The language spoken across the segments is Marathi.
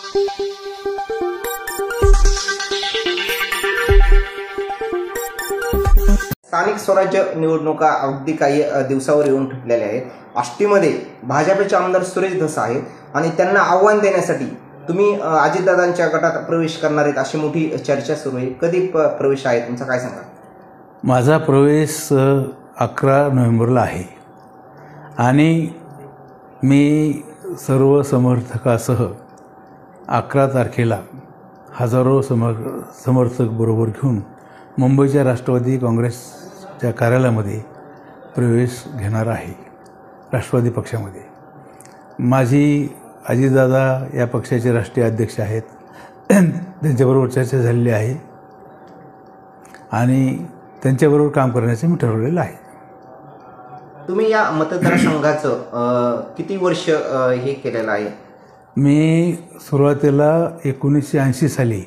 स्थानिक स्वराज्य निवडणुका अगदी काही दिवसावर येऊन ठेपलेल्या आहेत। आष्टीमध्ये भाजपचे आमदार सुरेश धस आहेत आणि त्यांना आव्हान देण्यासाठी तुम्ही अजितदादांच्या गटात प्रवेश करणार आहेत अशी मोठी चर्चा सुरू आहे। कधी प्रवेश आहे तुमचा, काय सांगा? माझा प्रवेश 11 नोव्हेंबरला आहे आणि मी सर्व समर्थकासह 11 तारखेला हजारो समर्थक बरोबर घेऊन मुंबईच्या राष्ट्रवादी काँग्रेसच्या कार्यालयामध्ये प्रवेश घेणार आहे। राष्ट्रवादी पक्षामध्ये माझी अजितदादा या पक्षाचे राष्ट्रीय अध्यक्ष आहेत, त्यांच्याबरोबर चर्चा झालेली आहे आणि त्यांच्याबरोबर काम करण्याचे मी ठरवलेलं आहे। तुम्ही या मतदारसंघाचं किती वर्ष हे केलेलं आहे? मी सुरुवातीला 1980 साली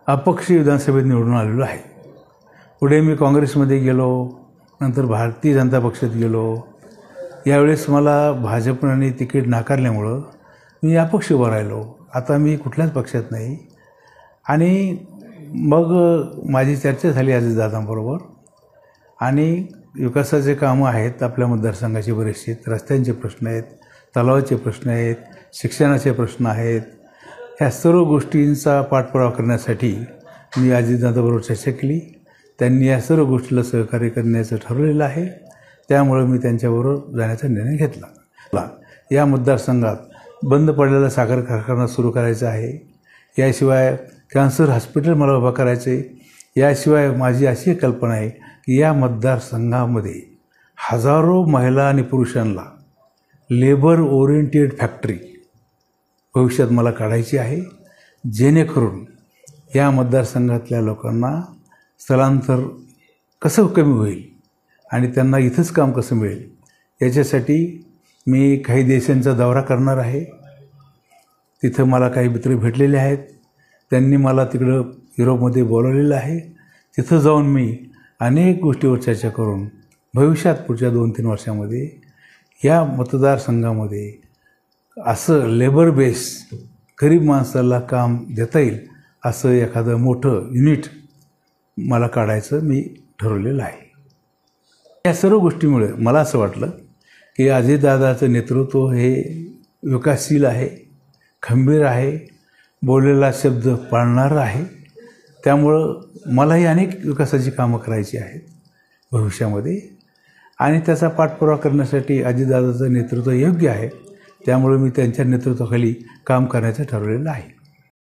अपक्ष विधानसभेत निवडून आलेलो आहे। पुढे मी काँग्रेसमध्ये गेलो, नंतर भारतीय जनता पक्षात गेलो। यावेळेस मला भाजपने तिकीट नाकारल्यामुळं मी अपक्ष उभा राहिलो। आता मी कुठल्याच पक्षात नाही आणि मग माझी चर्चा झाली अजितदादांबरोबर आणि विकासाचे कामं आहेत आपल्या मतदारसंघाचे बरेचसे, रस्त्यांचे प्रश्न आहेत, तलावाचे प्रश्न आहेत, शिक्षणाचे प्रश्न आहेत। ह्या सर्व गोष्टींचा पाठपुरावा करण्यासाठी मी अजितदादाबरोबर चर्चा केली। त्यांनी या सर्व गोष्टीला सहकार्य करण्याचं ठरवलेलं आहे, त्यामुळे मी त्यांच्याबरोबर जाण्याचा निर्णय घेतला। या मतदारसंघात बंद पडलेला साखर कारखाना सुरू करायचा आहे, याशिवाय कॅन्सर हॉस्पिटल मला उभा करायचं आहे। याशिवाय माझी अशी कल्पना आहे की या मतदारसंघामध्ये हजारो महिला आणि पुरुषांना लेबर ओरिएंटेड फॅक्टरी भविष्यात मला काढायची आहे, जेणेकरून या मतदारसंघातल्या लोकांना स्थलांतर कसं कमी होईल आणि त्यांना इथंच काम कसं मिळेल याच्यासाठी मी काही देशांचा दौरा करणार आहे। तिथं मला काही मित्र भेटलेले आहेत, त्यांनी मला तिकडं युरोपमध्ये बोलवलेलं आहे। तिथं जाऊन मी अनेक गोष्टीवर चर्चा करून भविष्यात पुढच्या 2-3 वर्षामध्ये या मतदारसंघामध्ये असं लेबर बेस गरीब माणसाला काम देता येईल असं एखादं मोठं युनिट मला काढायचं मी ठरवलेलं आहे। या सर्व गोष्टीमुळे मला असं वाटलं की अजितदादाचं नेतृत्व हे विकासशील आहे, खंबीर आहे, बोललेला शब्द पाळणारं आहे। त्यामुळं मलाही अनेक विकासाची कामं करायची आहेत भविष्यामध्ये आणि त्याचा पाठपुरावा करण्यासाठी अजितदादाचं नेतृत्व योग्य आहे, त्यामुळे मी त्यांच्या नेतृत्वाखाली काम करण्याचं ठरवलेलं आहे।